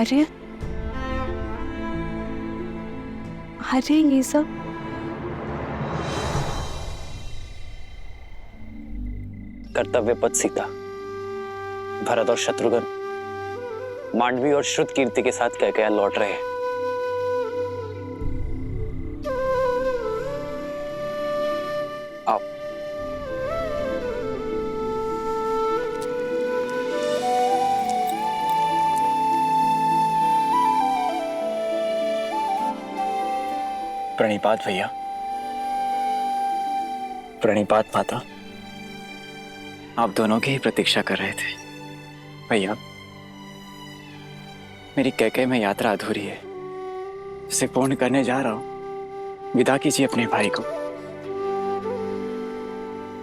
आर्य, अरे ये सब कर्तव्य पथ सीता, भरत और शत्रुघ्न मांडवी और श्रुत कीर्ति के साथ कैकेयी लौट रहे हैं। आओ। प्रणिपात भैया। प्रणिपात माता। आप दोनों की ही प्रतीक्षा कर रहे थे। भैया, मेरी कैकेयी में यात्रा अधूरी है, उसे पूर्ण करने जा रहा हूं। विदा कीजिए अपने भाई को,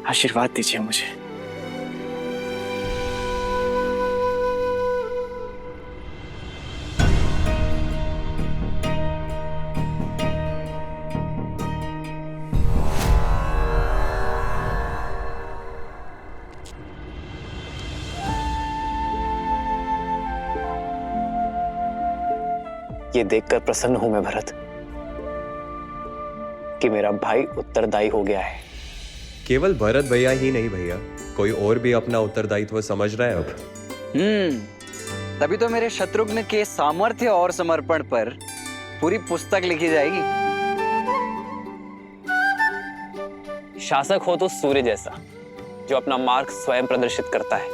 आशीर्वाद दीजिए मुझे। ये देखकर प्रसन्न हूं मैं भरत कि मेरा भाई उत्तरदायी हो गया है। केवल भरत भैया ही नहीं भैया, कोई और भी अपना उत्तरदायित्व समझ रहा है अब। तभी तो मेरे शत्रुघ्न के सामर्थ्य और समर्पण पर पूरी पुस्तक लिखी जाएगी। शासक हो तो सूर्य जैसा, जो अपना मार्ग स्वयं प्रदर्शित करता है।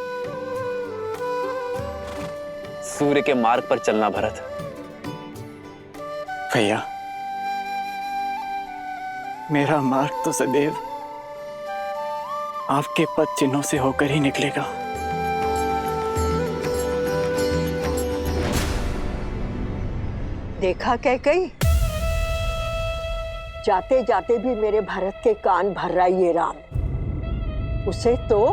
सूर्य के मार्ग पर चलना भरत। भैया, मेरा मार्ग तो सदैव आपके पद चिन्हों से होकर ही निकलेगा। देखा कैकेयी, जाते जाते भी मेरे भरत के कान भर रहा ये राम। उसे तो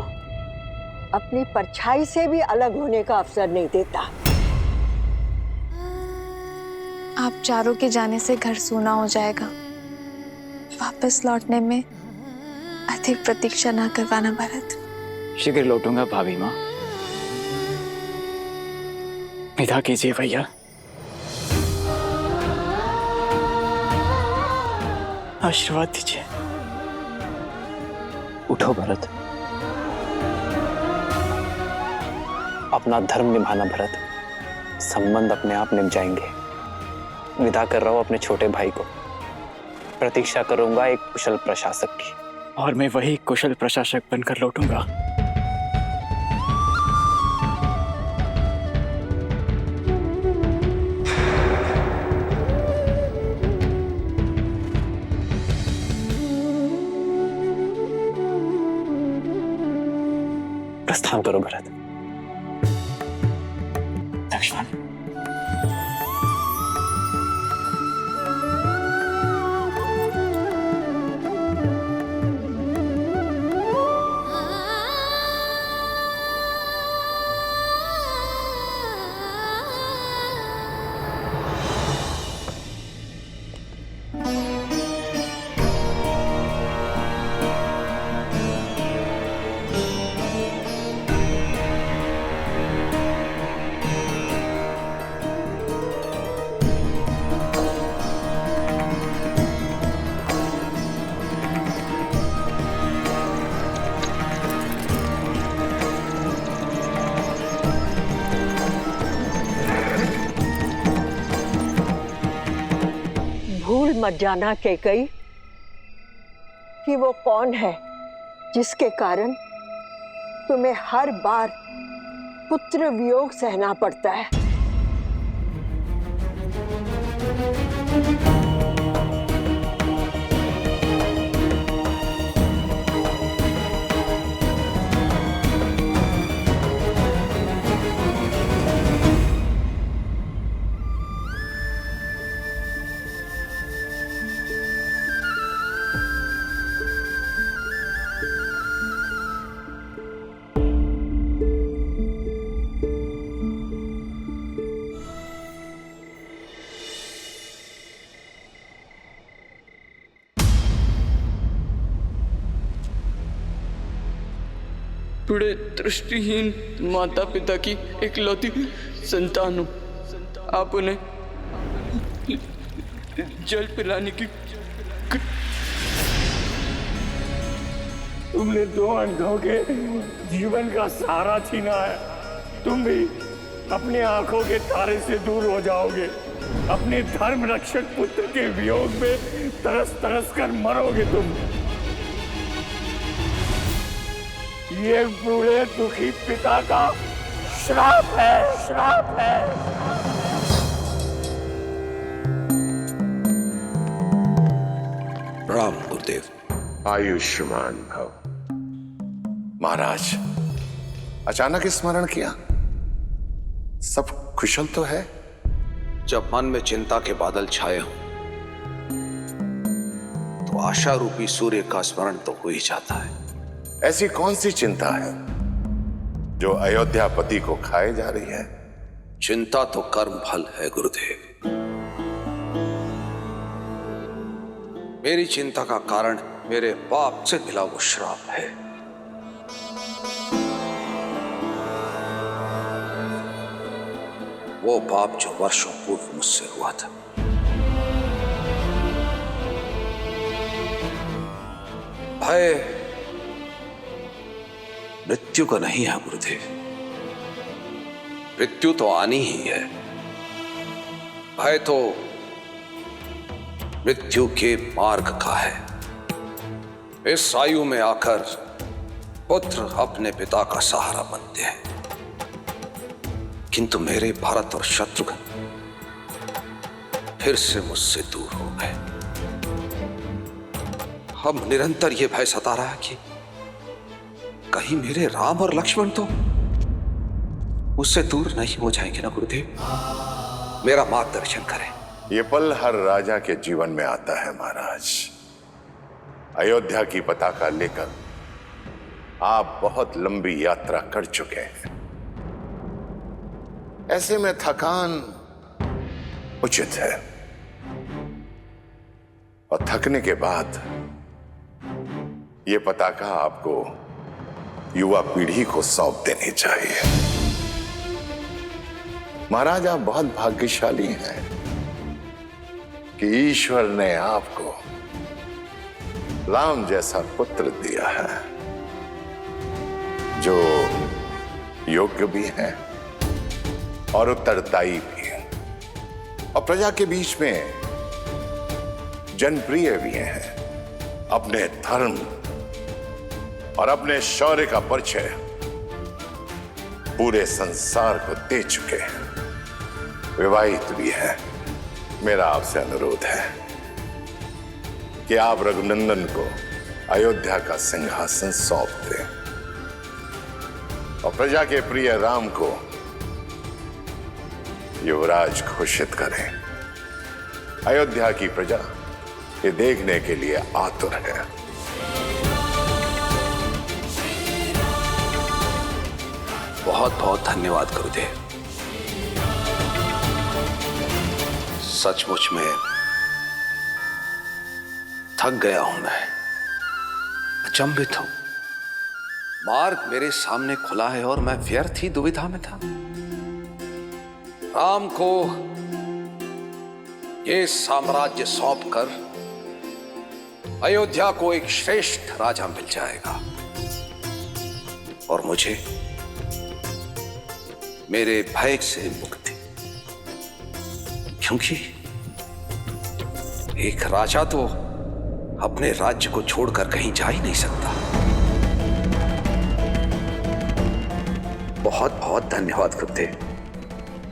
अपनी परछाई से भी अलग होने का अवसर नहीं देता। आप चारों के जाने से घर सूना हो जाएगा। वापस लौटने में अधिक प्रतीक्षा ना करवाना भरत। शीघ्र लौटूंगा भाभी माँ। विदा कीजिए भैया। आशीर्वाद दीजिए। उठो भरत, अपना धर्म निभाना भरत। संबंध अपने आप निभ जाएंगे। विदा कर रहा हूं अपने छोटे भाई को। प्रतीक्षा करूंगा एक कुशल प्रशासक की। और मैं वही कुशल प्रशासक बनकर लौटूंगा। प्रस्थान करो भरत। लक्ष्मण, भूल मत जाना कैकेयी कि वो कौन है जिसके कारण तुम्हें हर बार पुत्र वियोग सहना पड़ता है। बड़े दृष्टिहीन माता पिता की इकलौती संतान हूं। आप उन्हें जल पिलाने की तुमने 2 अंधों के जीवन का सहारा छीना है। तुम भी अपनी आंखों के तारे से दूर हो जाओगे। अपने धर्म रक्षक पुत्र के वियोग में तरस तरस कर मरोगे तुम। ये बूढ़े दुखी पिता का श्राप है, श्राप है। प्रणाम गुरुदेव। आयुष्मान भव। महाराज, अचानक स्मरण किया? सब कुशल तो है? जब मन में चिंता के बादल छाए हों तो आशा रूपी सूर्य का स्मरण तो हो ही जाता है। ऐसी कौन सी चिंता है जो अयोध्यापति को खाए जा रही है? चिंता तो कर्म फल है गुरुदेव। मेरी चिंता का कारण मेरे पाप से मिला वो श्राप है। वो पाप जो वर्षों पूर्व मुझसे हुआ था। भय मृत्यु का नहीं है गुरुदेव। मृत्यु तो आनी ही है। भय तो मृत्यु के मार्ग का है। इस आयु में आकर पुत्र अपने पिता का सहारा बनते हैं, किंतु मेरे भरत और शत्रुघ्न फिर से मुझसे दूर हो गए। हम निरंतर यह भय सता रहा है कि कहीं मेरे राम और लक्ष्मण तो मुझसे दूर नहीं हो जाएंगे ना गुरुदेव। मेरा मार्गदर्शन करें। ये पल हर राजा के जीवन में आता है महाराज। अयोध्या की पताका लेकर आप बहुत लंबी यात्रा कर चुके हैं। ऐसे में थकान उचित है, और थकने के बाद यह पताका आपको युवा पीढ़ी को सौंप देनी चाहिए। महाराज, आप बहुत भाग्यशाली हैं कि ईश्वर ने आपको राम जैसा पुत्र दिया है, जो योग्य भी है और उत्तरदायी भी है, और प्रजा के बीच में जनप्रिय भी हैं। अपने धर्म और अपने शौर्य का परिचय पूरे संसार को दे चुके हैं। विवाहित भी है। मेरा आपसे अनुरोध है कि आप रघुनंदन को अयोध्या का सिंहासन सौंप दें और प्रजा के प्रिय राम को युवराज घोषित करें। अयोध्या की प्रजा ये देखने के लिए आतुर है। बहुत बहुत धन्यवाद गुरुदेव। सचमुच में थक गया हूं मैं, अचंभित हूं। मार्ग मेरे सामने खुला है और मैं व्यर्थ ही दुविधा में था। राम को ये साम्राज्य सौंपकर अयोध्या को एक श्रेष्ठ राजा मिल जाएगा और मुझे मेरे भय से मुक्ति, क्योंकि एक राजा तो अपने राज्य को छोड़कर कहीं जा ही नहीं सकता। बहुत बहुत धन्यवाद गुरुदेव,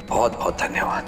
बहुत बहुत धन्यवाद।